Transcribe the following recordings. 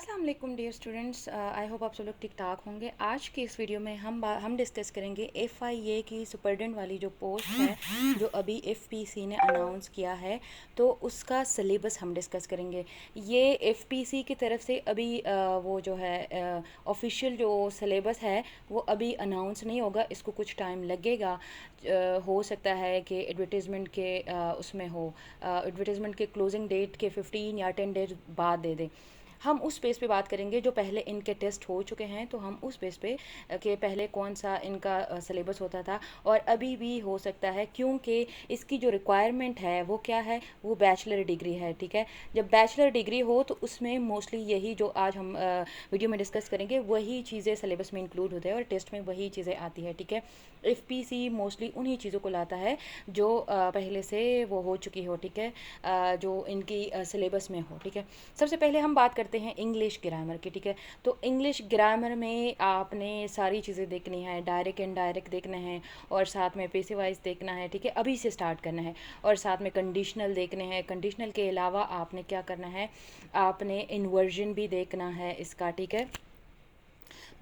अस्सलाम वालेकुम dear students, I hope आप सब लोग ठीक ठाक होंगे। आज की इस वीडियो में हम डिस्कस करेंगे FIA की सुपरडेंट वाली जो पोस्ट है जो अभी FPC ने अनाउंस किया है, तो उसका सिलेबस हम डिस्कस करेंगे। ये FPC की तरफ से अभी वो जो है ऑफिशियल जो सिलेबस है वो अभी अनाउंस नहीं होगा, इसको कुछ टाइम लगेगा। हो सकता है कि एडवर्टीज़मेंट के उसमें हो, एडवर्टीज़मेंट के क्लोजिंग डेट के 15 या 10 डेज बाद दे दें। हम उस बेस पे बात करेंगे जो पहले इनके टेस्ट हो चुके हैं, तो हम उस बेस पे कि पहले कौन सा इनका सिलेबस होता था और अभी भी हो सकता है, क्योंकि इसकी जो रिक्वायरमेंट है वो क्या है, वो बैचलर डिग्री है। ठीक है, जब बैचलर डिग्री हो तो उसमें मोस्टली यही जो आज हम वीडियो में डिस्कस करेंगे वही चीज़ें सिलेबस में इंक्लूड होते हैं और टेस्ट में वही चीज़ें आती है। ठीक है, FPC मोस्टली उन्हीं चीज़ों को लाता है जो पहले से वो हो चुकी हो। ठीक है, जो इनकी सिलेबस में हो। ठीक है, सबसे पहले हम बात करते हैं इंग्लिश ग्रामर की। ठीक है, तो इंग्लिश ग्रामर में आपने सारी चीज़ें देखनी है, डायरेक्ट इनडायरेक्ट देखना है और साथ में पैसिव वॉइस देखना है। ठीक है, अभी से स्टार्ट करना है और साथ में कंडीशनल देखने हैं। कंडीशनल के अलावा आपने क्या करना है, आपने इन्वर्जन भी देखना है इसका। ठीक है,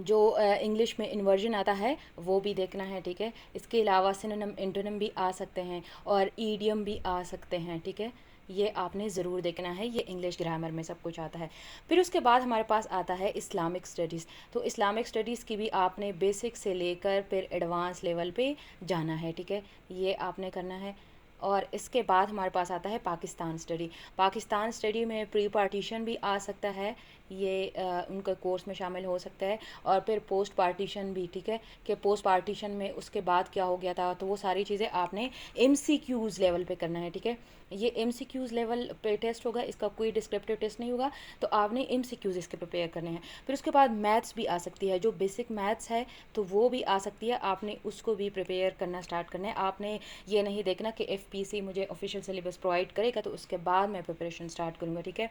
जो इंग्लिश में इन्वर्जन आता है वो भी देखना है। ठीक है, इसके अलावा सिनोनिम एंटोनिम भी आ सकते हैं और ईडियम भी आ सकते हैं। ठीक है, ये आपने ज़रूर देखना है, ये इंग्लिश ग्रामर में सब कुछ आता है। फिर उसके बाद हमारे पास आता है इस्लामिक स्टडीज़। तो इस्लामिक स्टडीज़ की भी आपने बेसिक से लेकर फिर एडवांस लेवल पे जाना है। ठीक है, ये आपने करना है। और इसके बाद हमारे पास आता है पाकिस्तान स्टडी। पाकिस्तान स्टडी में प्री पार्टीशन भी आ सकता है, ये उनका कोर्स में शामिल हो सकता है। और फिर पोस्ट पार्टीशन भी। ठीक है, कि पोस्ट पार्टीशन में उसके बाद क्या हो गया था, तो वो सारी चीज़ें आपने MCQs लेवल पे करना है। ठीक है, ये MCQs लेवल पे टेस्ट होगा, इसका कोई डिस्क्रिप्टिव टेस्ट नहीं होगा, तो आपने MCQs इसके प्रिपेयर करने हैं। फिर उसके बाद मैथ्स भी आ सकती है, जो बेसिक मैथ्स है तो वो भी आ सकती है, आपने उसको भी प्रिपेयर करना स्टार्ट करना है। आपने ये नहीं देखना कि FPC मुझे ऑफिशियल सिलेबस प्रोवाइड करेगा तो उसके बाद मैं प्रिपरेशन स्टार्ट करूँगा। ठीक है,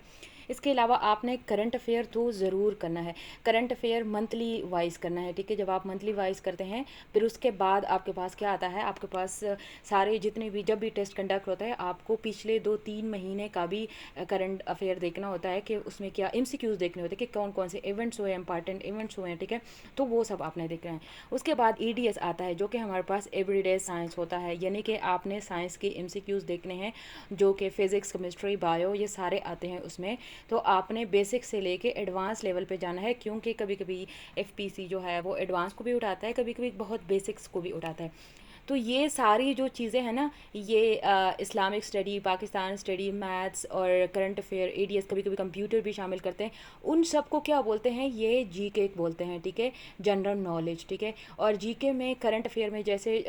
इसके अलावा आपने करंट अफेयर तो ज़रूर करना है। करंट अफेयर मंथली वाइज करना है। ठीक है, जब आप मंथली वाइज करते हैं फिर उसके बाद आपके पास क्या आता है, आपके पास सारे जितने भी जब भी टेस्ट कंडक्ट होता है आपको पिछले 2-3 महीने का भी करंट अफेयर देखना होता है कि उसमें क्या MCQs देखने होते हैं कि कौन कौन से इवेंट्स हुए, इंपॉर्टेंट इवेंट्स हुए हैं। ठीक है, तो वो सब आपने देखना है। उसके बाद EDS आता है जो कि हमारे पास एवरीडे साइंस होता है, यानी कि आपने साइंस के MCQs देखने हैं जो कि फिज़िक्स, केमिस्ट्री, बायो ये सारे आते हैं उसमें। तो आपने बेसिक से लेके एडवांस लेवल पे जाना है, क्योंकि कभी कभी FPC जो है वो एडवांस को भी उठाता है, कभी कभी बहुत बेसिक्स को भी उठाता है। तो ये सारी जो चीज़ें हैं ना, ये Islamic study, Pakistan study, maths और करंट अफेयर, EDS, कभी कभी कंप्यूटर भी शामिल करते हैं, उन सब को क्या बोलते हैं, ये GK बोलते हैं। ठीक है, जनरल नॉलेज। ठीक है, और GK में करंट अफेयर में जैसे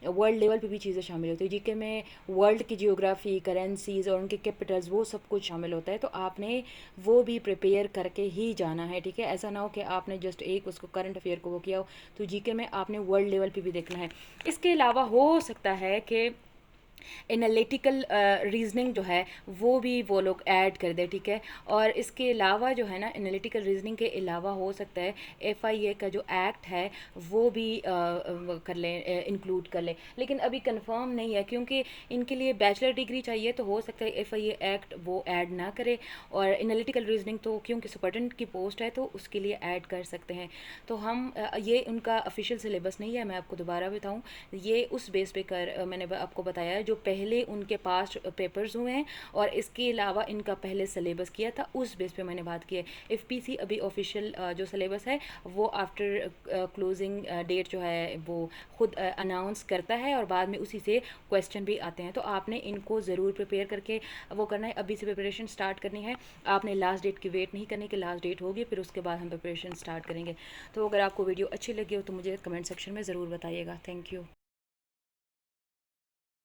वर्ल्ड लेवल पे भी चीज़ें शामिल होती है। GK में वर्ल्ड की जियोग्राफी, करेंसीज और उनके कैपिटल्स वो सब कुछ शामिल होता है, तो आपने वो भी प्रिपेयर करके ही जाना है। ठीक है, ऐसा ना हो कि आपने जस्ट एक उसको करंट अफेयर को वो किया हो, तो GK में आपने वर्ल्ड लेवल पे भी देखना है। इसके अलावा हो सकता है कि एनालिटिकल रीजनिंग जो है वो भी वो लोग ऐड कर दे। ठीक है, और इसके अलावा जो है ना, एनालिटिकल रीजनिंग के अलावा हो सकता है FIA का जो एक्ट है वो भी कर लें, इंक्लूड कर लें, लेकिन अभी कंफर्म नहीं है क्योंकि इनके लिए बैचलर डिग्री चाहिए, तो हो सकता है FIA एक्ट वो ऐड ना करे। और एनालिटिकल रीजनिंग तो क्योंकि सुपरटेंडेंट की पोस्ट है तो उसके लिए ऐड कर सकते हैं। तो हम ये उनका ऑफिशियल सिलेबस नहीं है, मैं आपको दोबारा बताऊँ, ये उस बेस पे मैंने आपको बताया जो पहले उनके पास पेपर्स हुए हैं और इसके अलावा इनका पहले सिलेबस किया था, उस बेस पे मैंने बात की है। FPC अभी ऑफिशियल जो सिलेबस है वो आफ्टर क्लोजिंग डेट जो है वो खुद अनाउंस करता है और बाद में उसी से क्वेश्चन भी आते हैं, तो आपने इनको ज़रूर प्रिपेयर करके वो करना है, अभी से प्रिपरेशन स्टार्ट करनी है। आपने लास्ट डेट की वेट नहीं करनी कि लास्ट डेट होगी फिर उसके बाद हम प्रिपरेशन स्टार्ट करेंगे। तो अगर आपको वीडियो अच्छी लगी हो तो मुझे कमेंट सेक्शन में ज़रूर बताइएगा। Thank you.